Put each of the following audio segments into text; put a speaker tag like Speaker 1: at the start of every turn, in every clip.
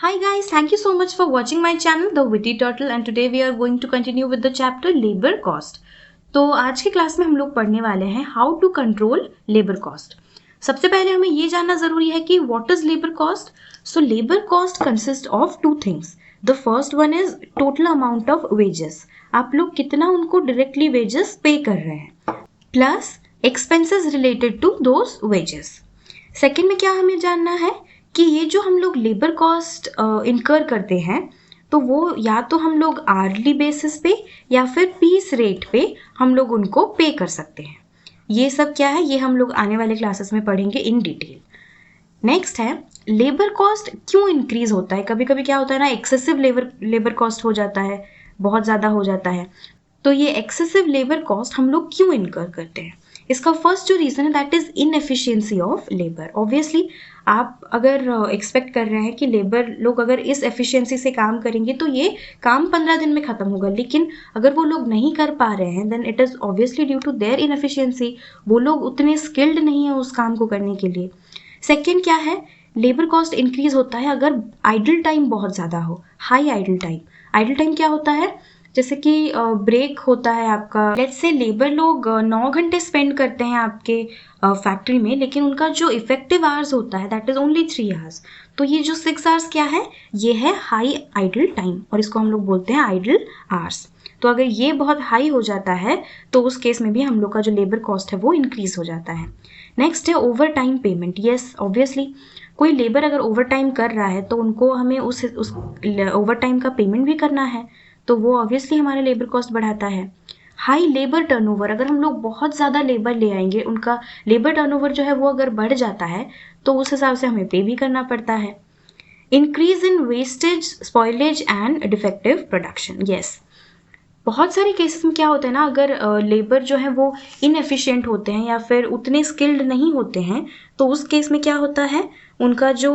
Speaker 1: Hi guys, thank you so much for watching my channel The Witty Turtle and today we are going to continue with the chapter Labor Cost. तो आज की class में हम लोग पढ़ने वाले हैं how to control labour cost. सबसे पहले हमें ये जानना जरूरी है कि what is labour cost. So labour cost consist of two things. The first one is total amount of wages. आप लोग कितना उनको डायरेक्टली वेजेस पे कर रहे हैं plus expenses related to those wages. Second में क्या हमें जानना है कि ये जो हम लोग लेबर कॉस्ट इनकर करते हैं तो वो या तो हम लोग आर्ली बेसिस पे या फिर पीस रेट पे हम लोग उनको पे कर सकते हैं. ये सब क्या है ये हम लोग आने वाले क्लासेस में पढ़ेंगे इन डिटेल. नेक्स्ट है लेबर कॉस्ट क्यों इंक्रीज होता है. कभी कभी क्या होता है ना, एक्सेसिव लेबर कॉस्ट हो जाता है, बहुत ज़्यादा हो जाता है. तो ये एक्सेसिव लेबर कॉस्ट हम लोग क्यों इनकर करते हैं. इसका फर्स्ट जो रीज़न है that is inefficiency of labour. Obviously आप अगर एक्सपेक्ट कर रहे हैं कि लेबर लोग अगर इस एफिशिएंसी से काम करेंगे तो ये काम 15 दिन में ख़त्म होगा, लेकिन अगर वो लोग नहीं कर पा रहे हैं then it is obviously due to their inefficiency. वो लोग उतने स्किल्ड नहीं है उस काम को करने के लिए. सेकेंड क्या है, लेबर कॉस्ट इंक्रीज होता है अगर आइडल टाइम बहुत ज़्यादा हो, high idle time. Idle time क्या होता है, जैसे कि ब्रेक होता है आपका. लेट्स से लेबर लोग 9 घंटे स्पेंड करते हैं आपके फैक्ट्री में, लेकिन उनका जो इफेक्टिव आवर्स होता है दैट इज़ ओनली 3 आवर्स. तो ये जो 6 आवर्स क्या है, ये है हाई आइडल टाइम और इसको हम लोग बोलते हैं आइडल आवर्स. तो अगर ये बहुत हाई हो जाता है तो उस केस में भी हम लोग का जो लेबर कॉस्ट है वो इंक्रीज हो जाता है. नेक्स्ट है over time payment. Yes obviously कोई लेबर अगर ओवर टाइम कर रहा है तो उनको हमें उस ओवर टाइम का पेमेंट भी करना है, तो वो ऑब्वियसली हमारे लेबर कॉस्ट बढ़ाता है. हाई लेबर टर्नओवर, अगर हम लोग बहुत ज़्यादा लेबर ले आएंगे, उनका लेबर टर्नओवर जो है वो अगर बढ़ जाता है तो उस हिसाब से हमें पे भी करना पड़ता है. Increase in wastage, spoilage and defective production. Yes, बहुत सारे केसेस में क्या होता है ना, अगर लेबर जो है वो इनएफिशिएंट होते हैं या फिर उतने स्किल्ड नहीं होते हैं तो उस केस में क्या होता है, उनका जो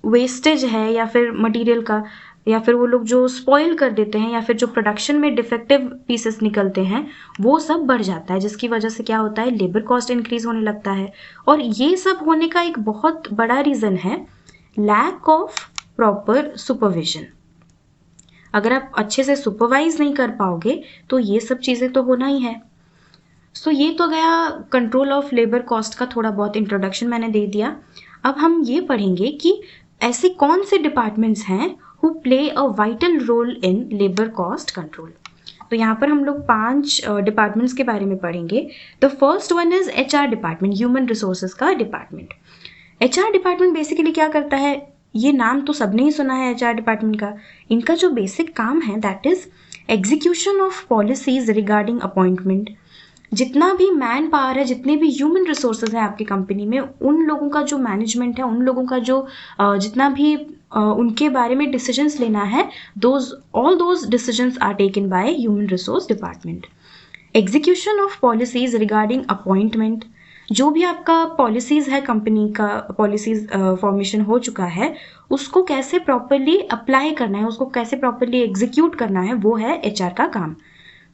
Speaker 1: वेस्टेज है या फिर मटेरियल का, या फिर वो लोग जो स्पॉइल कर देते हैं या फिर जो प्रोडक्शन में डिफेक्टिव पीसेस निकलते हैं वो सब बढ़ जाता है, जिसकी वजह से क्या होता है, लेबर कॉस्ट इंक्रीज होने लगता है. और ये सब होने का एक बहुत बड़ा रीज़न है लैक ऑफ प्रॉपर सुपरविजन. अगर आप अच्छे से सुपरवाइज नहीं कर पाओगे तो ये सब चीज़ें तो होना ही है. सो ये तो गया कंट्रोल ऑफ लेबर कॉस्ट का थोड़ा बहुत इंट्रोडक्शन मैंने दे दिया. अब हम ये पढ़ेंगे कि ऐसे कौन से डिपार्टमेंट्स हैं who play a vital role in labor cost control. तो यहाँ पर हम लोग 5 डिपार्टमेंट्स के बारे में पढ़ेंगे. The first one is HR department, human resources का डिपार्टमेंट. HR डिपार्टमेंट बेसिकली क्या करता है, ये नाम तो सबने ही सुना है HR डिपार्टमेंट का. इनका जो बेसिक काम है that is execution of policies regarding appointment. जितना भी मैन पावर है, जितने भी ह्यूमन रिसोर्सेज हैं आपकी कंपनी में, उन लोगों का जो मैनेजमेंट है, उन लोगों का जो जितना भी उनके बारे में डिसीजंस लेना है, all those decisions are taken by human resource department. Execution of policies regarding appointment, जो भी आपका पॉलिसीज है, कंपनी का पॉलिसीज फॉर्मेशन हो चुका है, उसको कैसे प्रॉपरली अप्लाई करना है, उसको कैसे प्रॉपरली एग्जीक्यूट करना है, वो है HR का काम.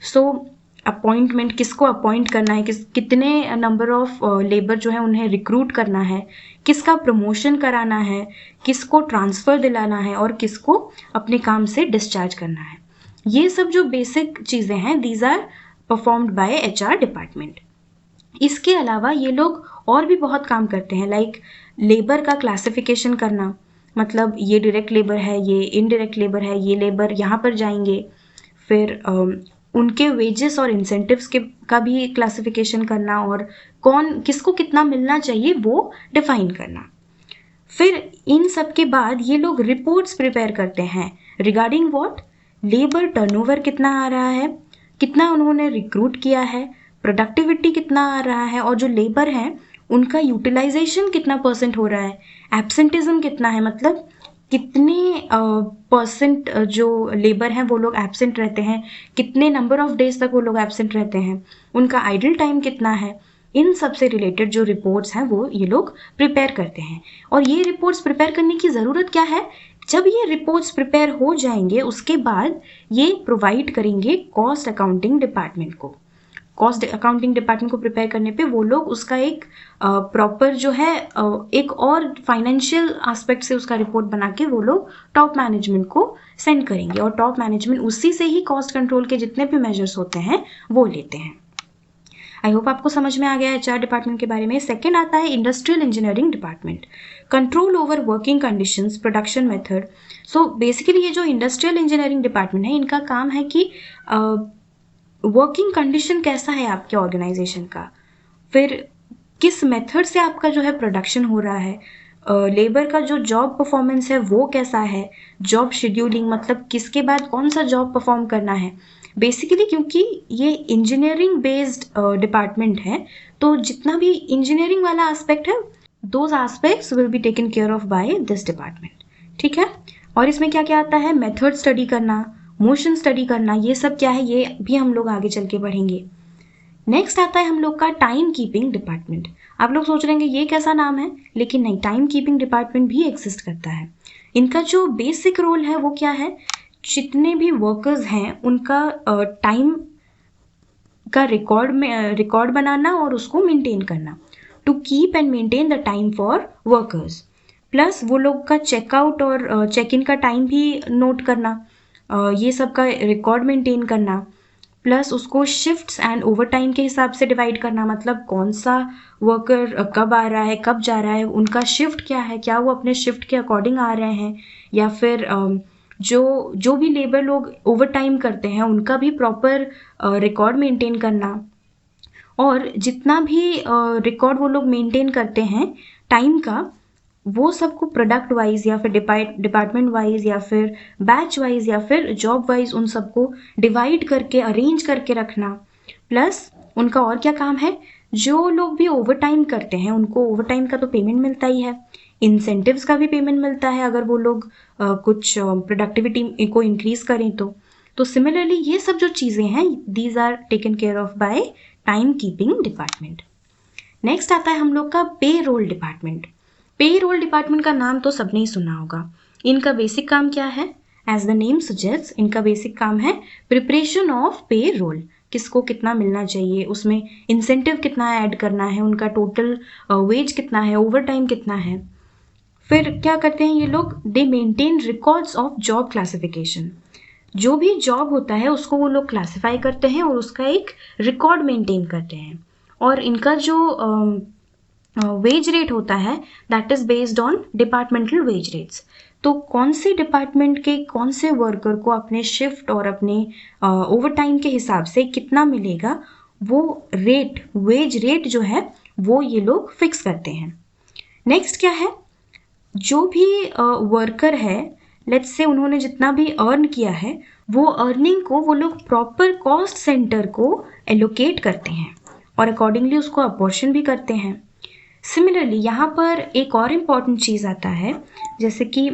Speaker 1: सो अपॉइंटमेंट, किसको अपॉइंट करना है, कितने नंबर ऑफ लेबर जो है उन्हें रिक्रूट करना है, किसका प्रमोशन कराना है, किसको ट्रांसफ़र दिलाना है और किसको अपने काम से डिस्चार्ज करना है. ये सब जो बेसिक चीज़ें हैं these are performed by HR department. इसके अलावा ये लोग और भी बहुत काम करते हैं, लाइक लेबर का क्लासिफिकेशन करना, मतलब ये डायरेक्ट लेबर है, ये इनडायरेक्ट लेबर है, ये लेबर यहाँ पर जाएंगे. फिर उनके वेजेस और इंसेंटिव्स के का भी क्लासिफिकेशन करना और कौन किसको कितना मिलना चाहिए वो डिफाइन करना. फिर इन सब के बाद ये लोग रिपोर्ट्स प्रिपेयर करते हैं रिगार्डिंग व्हाट, लेबर टर्नओवर कितना आ रहा है, कितना उन्होंने रिक्रूट किया है, प्रोडक्टिविटी कितना आ रहा है, और जो लेबर हैं उनका यूटिलाइजेशन कितना % हो रहा है, एब्सेंटिज्म कितना है, मतलब कितने % जो लेबर हैं वो लोग एब्सेंट रहते हैं, कितने नंबर ऑफ डेज तक वो लोग एब्सेंट रहते हैं, उनका आइडल टाइम कितना है. इन सब से रिलेटेड जो रिपोर्ट्स हैं वो ये लोग प्रिपेयर करते हैं. और ये रिपोर्ट्स प्रिपेयर करने की ज़रूरत क्या है, जब ये रिपोर्ट्स प्रिपेयर हो जाएंगे उसके बाद ये प्रोवाइड करेंगे कॉस्ट अकाउंटिंग डिपार्टमेंट को. कॉस्ट अकाउंटिंग डिपार्टमेंट को प्रिपेयर करने पे वो लोग उसका एक प्रॉपर जो है एक और फाइनेंशियल एस्पेक्ट से उसका रिपोर्ट बना के वो लोग टॉप मैनेजमेंट को सेंड करेंगे और टॉप मैनेजमेंट उसी से ही कॉस्ट कंट्रोल के जितने भी मेजर्स होते हैं वो लेते हैं। आई होप आपको समझ में आ गया है एचआर डिपार्टमेंट के बारे में। सेकेंड आता है industrial engineering department, control over working conditions, production method. So basically ये जो इंडस्ट्रियल इंजीनियरिंग डिपार्टमेंट है इनका काम है कि वर्किंग कंडीशन कैसा है आपके ऑर्गेनाइजेशन का, फिर किस मेथड से आपका जो है प्रोडक्शन हो रहा है, लेबर का जो जॉब परफॉर्मेंस है वो कैसा है, जॉब शेड्यूलिंग मतलब किसके बाद कौन सा जॉब परफॉर्म करना है। बेसिकली क्योंकि ये इंजीनियरिंग बेस्ड डिपार्टमेंट है तो जितना भी इंजीनियरिंग वाला एस्पेक्ट है those aspects will be taken care of by this department, ठीक है। और इसमें क्या क्या आता है, मेथड स्टडी करना, मोशन स्टडी करना, ये सब क्या है ये भी हम लोग आगे चल के पढ़ेंगे। नेक्स्ट आता है हम लोग का टाइम कीपिंग डिपार्टमेंट। आप लोग सोच रहे हैं ये कैसा नाम है, लेकिन नहीं, टाइम कीपिंग डिपार्टमेंट भी एग्जिस्ट करता है। इनका जो बेसिक रोल है वो क्या है, जितने भी वर्कर्स हैं उनका टाइम का रिकॉर्ड बनाना और उसको मेंटेन करना, to keep and maintain the time for workers. Plus वो लोग का चेकआउट और चेक इन का टाइम भी नोट करना, ये सब का रिकॉर्ड मेंटेन करना, प्लस उसको शिफ्ट्स एंड ओवर टाइम के हिसाब से डिवाइड करना, मतलब कौन सा वर्कर कब आ रहा है कब जा रहा है, उनका शिफ्ट क्या है, क्या वो अपने शिफ्ट के अकॉर्डिंग आ रहे हैं, या फिर जो भी लेबर लोग ओवर टाइम करते हैं उनका भी प्रॉपर रिकॉर्ड मेंटेन करना। और जितना भी रिकॉर्ड वो लोग मेंटेन करते हैं टाइम का, वो सबको प्रोडक्ट वाइज या फिर डिपार्टमेंट वाइज या फिर बैच वाइज या फिर जॉब वाइज उन सबको डिवाइड करके अरेंज करके रखना। प्लस उनका और क्या काम है, जो लोग भी ओवर टाइम करते हैं उनको ओवर टाइम का तो पेमेंट मिलता ही है, इंसेंटिव्स का भी पेमेंट मिलता है अगर वो लोग कुछ प्रोडक्टिविटी को इंक्रीज करें तो सिमिलरली ये सब जो चीज़ें हैं these are taken care of by time keeping department. Next आता है हम लोग का payroll department. Payroll department का नाम तो सबने ही सुना होगा। इनका बेसिक काम क्या है, एज द नेम सजेस्ट, इनका बेसिक काम है प्रिपरेशन ऑफ पे रोल, किसको कितना मिलना चाहिए, उसमें इंसेंटिव कितना ऐड करना है, उनका टोटल वेज कितना है, ओवर टाइम कितना है। फिर क्या करते हैं ये लोग, दे maintain records of job classification, जो भी जॉब होता है उसको वो लोग क्लासिफाई करते हैं और उसका एक रिकॉर्ड मेंटेन करते हैं। और इनका जो वेज रेट होता है that is based on departmental wage rates, तो कौन से डिपार्टमेंट के कौन से वर्कर को अपने शिफ्ट और अपने ओवर टाइम के हिसाब से कितना मिलेगा, वो रेट वेज रेट जो है वो ये लोग फिक्स करते हैं। नेक्स्ट क्या है, जो भी वर्कर है लेट्स से उन्होंने जितना भी अर्न किया है वो अर्निंग को वो लोग प्रॉपर कॉस्ट सेंटर को एलोकेट करते हैं और अकॉर्डिंगली उसको अपॉर्शन भी करते हैं। सिमिलरली यहाँ पर एक और इम्पॉर्टेंट चीज़ आता है जैसे कि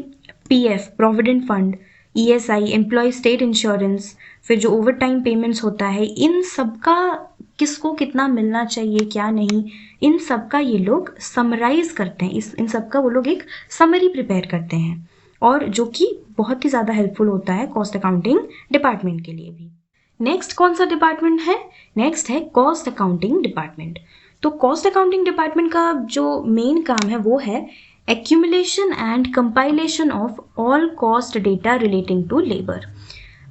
Speaker 1: PF provident fund, ESI employ state insurance, फिर जो ओवर टाइम पेमेंट्स होता है, इन सब का किसको कितना मिलना चाहिए क्या नहीं, इन सब का ये लोग समराइज करते हैं, इन सब का वो लोग एक समरी प्रिपेयर करते हैं और जो कि बहुत ही ज़्यादा हेल्पफुल होता है कॉस्ट अकाउंटिंग डिपार्टमेंट के लिए भी। नेक्स्ट कौन सा डिपार्टमेंट है, नेक्स्ट है कॉस्ट अकाउंटिंग डिपार्टमेंट। तो कॉस्ट अकाउंटिंग डिपार्टमेंट का जो मेन काम है वो है accumulation and compilation of all cost data relating to labour.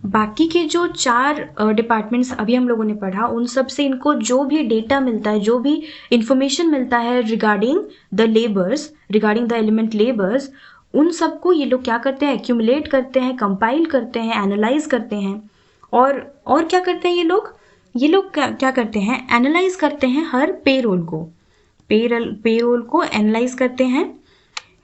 Speaker 1: बाकी के जो 4 डिपार्टमेंट्स अभी हम लोगों ने पढ़ा उन सब से इनको जो भी डेटा मिलता है, जो भी इंफॉर्मेशन मिलता है regarding the labours, regarding the element labours, उन सबको ये लोग क्या करते हैं, एक्यूमुलेट करते हैं, कंपाइल करते हैं, एनालाइज करते हैं। और क्या करते हैं ये लोग क्या करते हैं, एनालाइज करते हैं हर पेरोल को, पेरोल को एनालाइज करते हैं,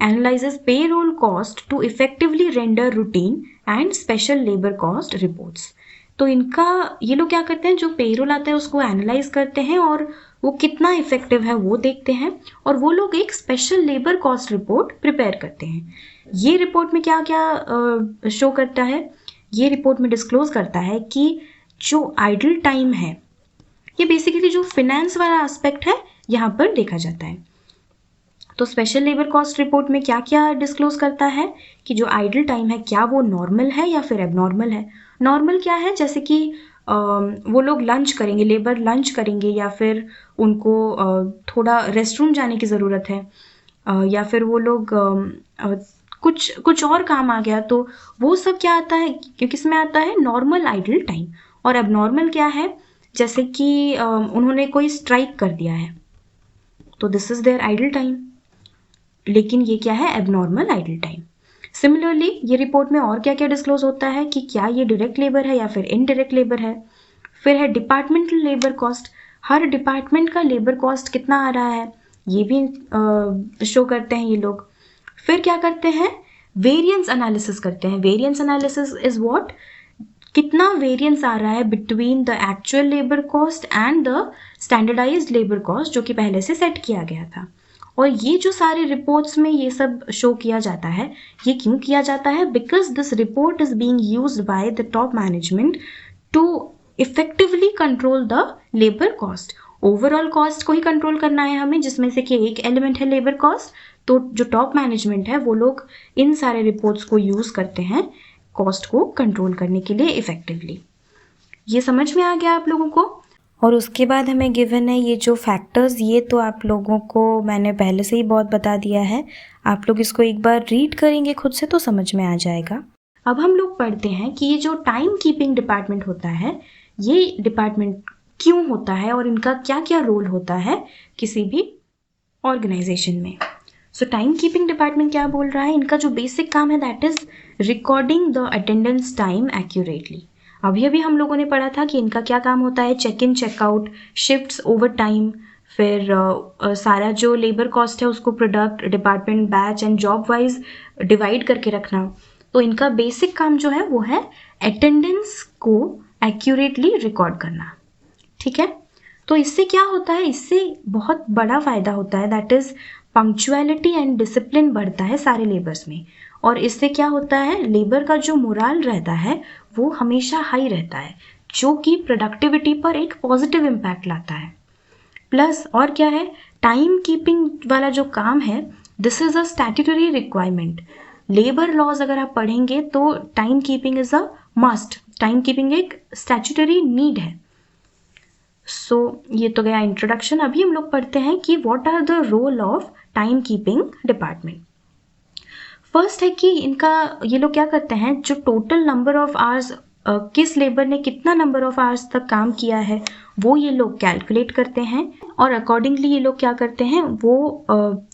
Speaker 1: analyses payroll cost to effectively render routine and special labour cost reports. तो इनका ये लोग क्या करते हैं, जो पेरोल आता है उसको एनालाइज करते हैं और वो कितना इफेक्टिव है वो देखते हैं और वो लोग एक special labour cost report prepare करते हैं। ये रिपोर्ट में क्या क्या शो करता है, ये रिपोर्ट में डिस्क्लोज करता है कि जो आइडल टाइम है, ये बेसिकली जो फिनेंस वाला एस्पेक्ट है यहाँ पर देखा जाता है। तो स्पेशल लेबर कॉस्ट रिपोर्ट में क्या क्या डिस्क्लोज करता है कि जो आइडल टाइम है क्या वो नॉर्मल है या फिर एबनॉर्मल है। नॉर्मल क्या है, जैसे कि वो लोग लंच करेंगे, लेबर लंच करेंगे, या फिर उनको थोड़ा रेस्ट रूम जाने की ज़रूरत है, या फिर वो लोग कुछ और काम आ गया, तो वो सब क्या आता है, क्योंकि इसमें आता है नॉर्मल आइडल टाइम। और अब नॉर्मल क्या है, जैसे कि उन्होंने कोई स्ट्राइक कर दिया है, तो this is their idle time. लेकिन ये क्या है, एबनॉर्मल आइडल टाइम। सिमिलरली ये रिपोर्ट में और क्या क्या डिस्क्लोज होता है कि क्या ये डायरेक्ट लेबर है या फिर इनडायरेक्ट लेबर है। फिर है डिपार्टमेंटल लेबर कॉस्ट, हर डिपार्टमेंट का लेबर कॉस्ट कितना आ रहा है ये भी शो करते हैं ये लोग। फिर क्या करते हैं, वेरिएंस एनालिसिस करते हैं। वेरिएंस एनालिसिस इज व्हाट, कितना वेरिएंस आ रहा है between the actual labour cost and the standardised labour cost जो कि पहले से सेट किया गया था। और ये जो सारे रिपोर्ट्स में ये सब शो किया जाता है, ये क्यों किया जाता है, because this report is being used by the top management to effectively control the labour cost. Overall cost को ही कंट्रोल करना है हमें, जिसमें से कि एक एलिमेंट है लेबर कॉस्ट। तो जो टॉप मैनेजमेंट है वो लोग इन सारे रिपोर्ट्स को यूज करते हैं कॉस्ट को कंट्रोल करने के लिए इफेक्टिवली। ये समझ में आ गया आप लोगों को। और उसके बाद हमें गिवन है ये जो फैक्टर्स, ये तो आप लोगों को मैंने पहले से ही बहुत बता दिया है, आप लोग इसको एक बार रीड करेंगे खुद से तो समझ में आ जाएगा। अब हम लोग पढ़ते हैं कि ये जो टाइम कीपिंग डिपार्टमेंट होता है, ये डिपार्टमेंट क्यों होता है और इनका क्या क्या रोल होता है किसी भी ऑर्गेनाइजेशन में। सो टाइम कीपिंग डिपार्टमेंट क्या बोल रहा है, इनका जो बेसिक काम है that is recording the attendance time accurately. अभी अभी हम लोगों ने पढ़ा था कि इनका क्या काम होता है, check in checkout, shifts, over time, फिर सारा जो लेबर कॉस्ट है उसको product, department, batch and job wise divide करके रखना। तो इनका बेसिक काम जो है वो है अटेंडेंस को एक्यूरेटली रिकॉर्ड करना। ठीक है, तो इससे क्या होता है, इससे बहुत बड़ा फायदा होता है, that is punctuality and discipline बढ़ता है सारे लेबर्स में। और इससे क्या होता है, लेबर का जो मोरल रहता है वो हमेशा हाई रहता है, जो कि प्रोडक्टिविटी पर एक पॉजिटिव इम्पैक्ट लाता है। प्लस और क्या है, टाइम कीपिंग वाला जो काम है this is a statutory requirement. Labour laws अगर आप पढ़ेंगे तो time keeping is a must, time keeping एक स्टैट्यूटरी नीड है। सो ये तो गया इंट्रोडक्शन। अभी हम लोग पढ़ते हैं कि what are the role of time keeping department. First है कि इनका ये लोग क्या करते हैं, जो टोटल नंबर ऑफ आवर्स किस लेबर ने कितना नंबर ऑफ आवर्स तक काम किया है वो ये लोग कैलकुलेट करते हैं, और अकॉर्डिंगली ये लोग क्या करते हैं, वो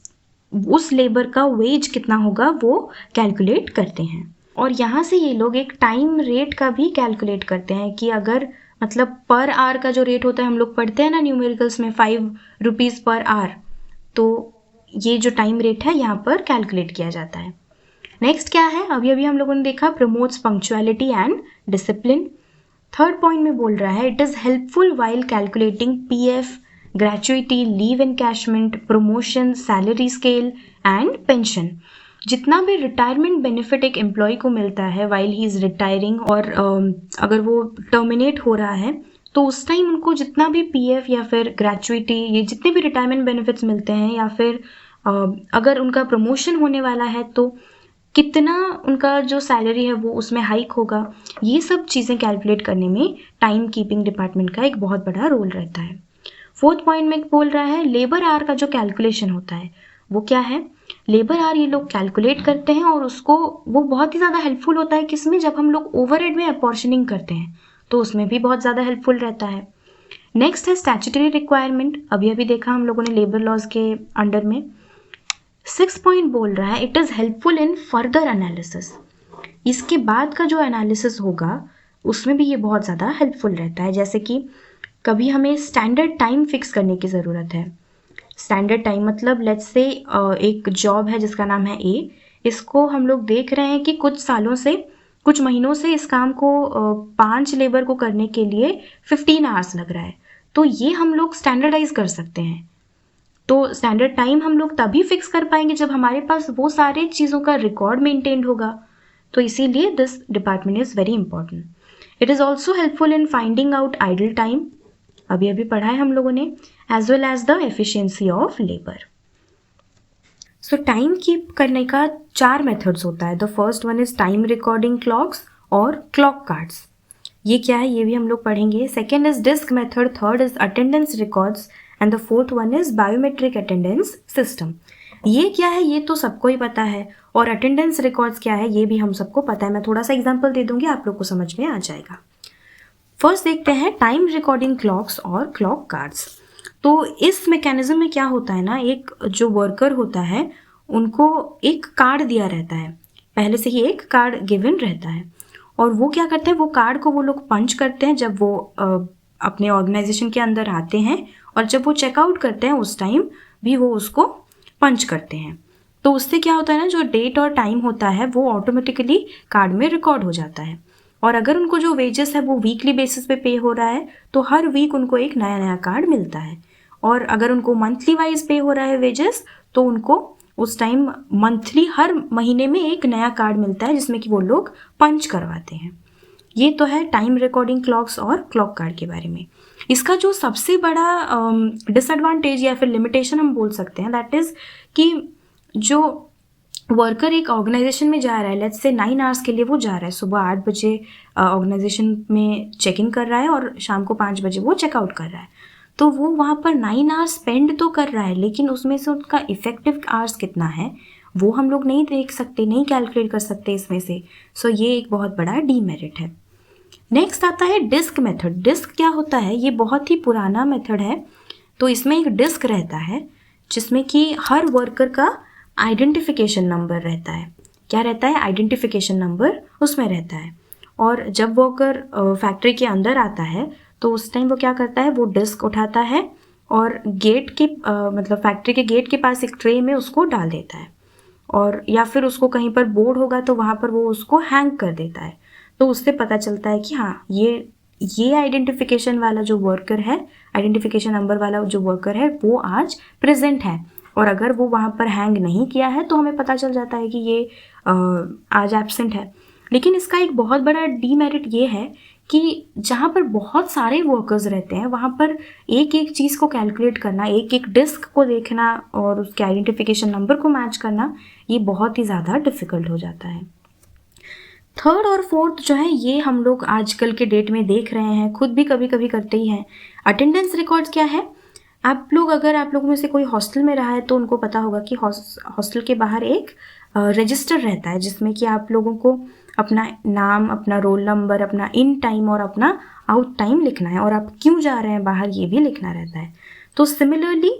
Speaker 1: उस लेबर का वेज कितना होगा वो कैलकुलेट करते हैं। और यहाँ से ये लोग एक टाइम रेट का भी कैलकुलेट करते हैं कि अगर मतलब पर आवर का जो रेट होता है, हम लोग पढ़ते हैं ना न्यूमेरिकल्स में 5 रुपीज़ पर आवर, तो ये जो टाइम रेट है यहाँ पर कैलकुलेट किया जाता है। नेक्स्ट क्या है, अभी अभी हम लोगों ने देखा promotes punctuality and discipline. Third point में बोल रहा है it is helpful while calculating PF, gratuity, leave encashment, promotion, salary scale and pension. जितना भी रिटायरमेंट बेनिफिट एक एम्प्लॉय को मिलता है वाइल ही इज़ रिटायरिंग, और अगर वो टर्मिनेट हो रहा है तो उस टाइम उनको जितना भी पीएफ या फिर ग्रेचुइटी, ये जितने भी रिटायरमेंट बेनिफिट्स मिलते हैं, या फिर अगर उनका प्रमोशन होने वाला है तो कितना उनका जो सैलरी है वो उसमें हाइक होगा, ये सब चीज़ें कैलकुलेट करने में टाइम कीपिंग डिपार्टमेंट का एक बहुत बड़ा रोल रहता है। फोर्थ पॉइंट में बोल रहा है लेबर आवर का जो कैलकुलेशन होता है वो क्या है, लेबर आवर ये लोग कैलकुलेट करते हैं, और उसको वो बहुत ही ज़्यादा हेल्पफुल होता है किसमें, जब हम लोग ओवरहेड में अपॉर्शनिंग करते हैं तो उसमें भी बहुत ज़्यादा हेल्पफुल रहता है। नेक्स्ट है स्टैट्यूटरी रिक्वायरमेंट, अभी अभी देखा हम लोगों ने लेबर लॉज के अंडर में। 6 पॉइंट बोल रहा है it is helpful in further analysis. इसके बाद का जो एनालिसिस होगा उसमें भी ये बहुत ज़्यादा हेल्पफुल रहता है, जैसे कि कभी हमें स्टैंडर्ड टाइम फिक्स करने की ज़रूरत है। स्टैंडर्ड टाइम मतलब लेट्स से एक जॉब है जिसका नाम है ए, इसको हम लोग देख रहे हैं कि कुछ सालों से, कुछ महीनों से इस काम को 5 लेबर को करने के लिए 15 आवर्स लग रहा है, तो ये हम लोग स्टैंडर्डाइज कर सकते हैं। तो स्टैंडर्ड टाइम हम लोग तभी फिक्स कर पाएंगे जब हमारे पास वो सारे चीज़ों का रिकॉर्ड मेंटेन्ड होगा, तो इसीलिए this department is very important. It is also helpful in finding out idle time, अभी अभी पढ़ा है हम लोगों ने, as well as the efficiency of labour. So time keep करने का 4 मेथड्स होता है। The first one is time recording clocks और क्लॉक कार्ड्स। ये क्या है ये भी हम लोग पढ़ेंगे। Second is disc method, third is attendance records and the fourth one is biometric attendance system. ये क्या है ये तो सबको ही पता है, और अटेंडेंस रिकॉर्ड्स क्या है ये भी हम सबको पता है। मैं थोड़ा सा एग्जाम्पल दे दूंगी, आप लोग को समझ में आ जाएगा। फर्स्ट देखते हैं टाइम रिकॉर्डिंग क्लॉक्स और क्लॉक कार्ड्स। तो इस मैकेनिज्म में क्या होता है ना, एक जो वर्कर होता है उनको एक कार्ड दिया रहता है, पहले से ही एक कार्ड गिवन रहता है, और वो क्या करते हैं, वो कार्ड को वो लोग पंच करते हैं जब वो अपने ऑर्गेनाइजेशन के अंदर आते हैं, और जब वो चेकआउट करते हैं उस टाइम भी वो उसको पंच करते हैं। तो उससे क्या होता है ना, जो डेट और टाइम होता है वो ऑटोमेटिकली कार्ड में रिकॉर्ड हो जाता है। और अगर उनको जो वेजेस है वो वीकली बेसिस पे पे हो रहा है तो हर वीक उनको एक नया नया कार्ड मिलता है, और अगर उनको मंथली वाइज पे हो रहा है वेजेस तो उनको उस टाइम मंथली हर महीने में एक नया कार्ड मिलता है जिसमें कि वो लोग पंच करवाते हैं। ये तो है टाइम रिकॉर्डिंग क्लॉक्स और क्लॉक कार्ड के बारे में। इसका जो सबसे बड़ा डिसएडवांटेज या फिर लिमिटेशन हम बोल सकते हैं, दैट इज़ कि जो वर्कर एक ऑर्गेनाइजेशन में जा रहा है, लेट्स से 9 आवर्स के लिए वो जा रहा है, सुबह 8 बजे ऑर्गेनाइजेशन में चेक इन कर रहा है और शाम को 5 बजे वो चेकआउट कर रहा है। तो वो वहाँ पर 9 आवर्स स्पेंड तो कर रहा है, लेकिन उसमें से उसका इफेक्टिव आवर्स कितना है वो हम लोग नहीं देख सकते, नहीं कैलकुलेट कर सकते इसमें से। सो ये एक बहुत बड़ा डीमेरिट है। नेक्स्ट आता है डिस्क मेथड। डिस्क क्या होता है, ये बहुत ही पुराना मेथड है। तो इसमें एक डिस्क रहता है जिसमें कि हर वर्कर का आइडेंटिफिकेशन नंबर रहता है। क्या रहता है, आइडेंटिफिकेशन नंबर उसमें रहता है। और जब वर्कर फैक्ट्री के अंदर आता है तो उस टाइम वो क्या करता है, वो डिस्क उठाता है और गेट के मतलब फैक्ट्री के गेट के पास एक ट्रे में उसको डाल देता है, और या फिर उसको कहीं पर बोर्ड होगा तो वहाँ पर वो उसको हैंग कर देता है। तो उससे पता चलता है कि हाँ ये आइडेंटिफिकेशन वाला जो वर्कर है, आइडेंटिफिकेशन नंबर वाला जो वर्कर है वो आज प्रेजेंट है। और अगर वो वहाँ पर हैंग नहीं किया है तो हमें पता चल जाता है कि ये आज एब्सेंट है। लेकिन इसका एक बहुत बड़ा डीमेरिट ये है कि जहाँ पर बहुत सारे वर्कर्स रहते हैं वहाँ पर एक एक चीज़ को कैलकुलेट करना, एक एक डिस्क को देखना और उसके आइडेंटिफिकेशन नंबर को मैच करना, ये बहुत ही ज़्यादा डिफ़िकल्ट हो जाता है। थर्ड और फोर्थ जो है ये हम लोग आजकल के डेट में देख रहे हैं, खुद भी कभी कभी करते ही हैं। अटेंडेंस रिकॉर्ड्स क्या है, आप लोगों में से कोई हॉस्टल में रहा है तो उनको पता होगा कि हॉस्टल के बाहर एक रजिस्टर रहता है जिसमें कि आप लोगों को अपना नाम, अपना रोल नंबर, अपना इन टाइम और अपना आउट टाइम लिखना है, और आप क्यों जा रहे हैं बाहर ये भी लिखना रहता है। तो सिमिलरली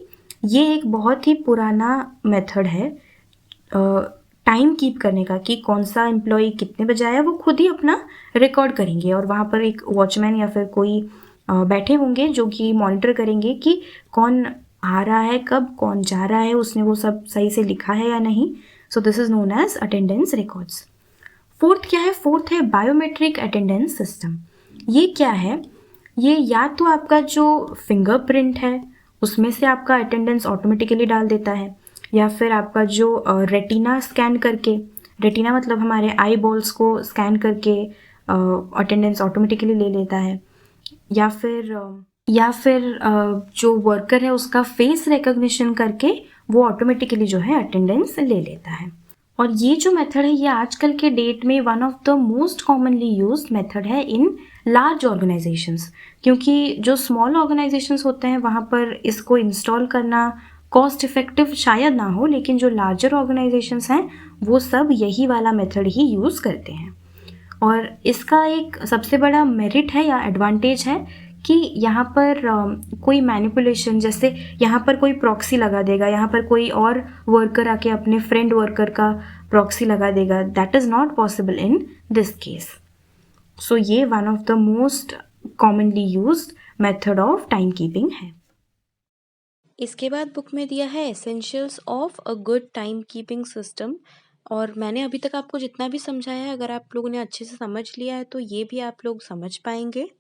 Speaker 1: ये एक बहुत ही पुराना मेथड है टाइम कीप करने का, कि कौन सा एम्प्लॉय कितने बजे आया वो खुद ही अपना रिकॉर्ड करेंगे, और वहाँ पर एक वॉचमैन या फिर कोई बैठे होंगे जो कि मॉनिटर करेंगे कि कौन आ रहा है, कब कौन जा रहा है, उसने वो सब सही से लिखा है या नहीं। So this is known as attendance records. Fourth क्या है, फोर्थ है बायोमेट्रिक अटेंडेंस सिस्टम। ये क्या है, ये या तो आपका जो फिंगरप्रिंट है उसमें से आपका अटेंडेंस ऑटोमेटिकली डाल देता है, या फिर आपका जो रेटिना स्कैन करके, रेटिना मतलब हमारे आई बॉल्स को स्कैन करके अटेंडेंस ऑटोमेटिकली ले लेता है, या फिर जो वर्कर है उसका फेस रिकग्निशन करके वो ऑटोमेटिकली जो है अटेंडेंस ले लेता है। और ये जो मेथड है ये आजकल के डेट में one of the most commonly used method है इन लार्ज ऑर्गेनाइजेशंस, क्योंकि जो स्मॉल ऑर्गेनाइजेशंस होते हैं वहाँ पर इसको इंस्टॉल करना कॉस्ट इफेक्टिव शायद ना हो, लेकिन जो लार्जर ऑर्गेनाइजेशंस हैं वो सब यही वाला मेथड ही यूज़ करते हैं। और इसका एक सबसे बड़ा मेरिट है या एडवांटेज है कि यहाँ पर कोई मैनिपुलेशन, जैसे यहाँ पर कोई प्रॉक्सी लगा देगा, यहाँ पर कोई और वर्कर आके अपने फ्रेंड वर्कर का प्रॉक्सी लगा देगा, that is not possible in this case. So ये one of the most commonly used method of time keeping है।
Speaker 2: इसके बाद बुक में दिया है essentials of a good time keeping system, और मैंने अभी तक आपको जितना भी समझाया है अगर आप लोगों ने अच्छे से समझ लिया है तो ये भी आप लोग समझ पाएंगे।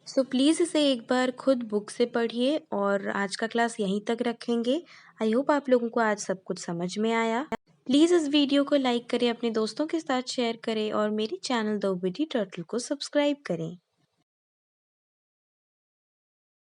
Speaker 2: सो प्लीज़ इसे एक बार खुद बुक से पढ़िए, और आज का क्लास यहीं तक रखेंगे। आई होप आप लोगों को आज सब कुछ समझ में आया। प्लीज़ इस वीडियो को लाइक करें, अपने दोस्तों के साथ शेयर करें और मेरे चैनल द विटी टर्टल को सब्सक्राइब करें।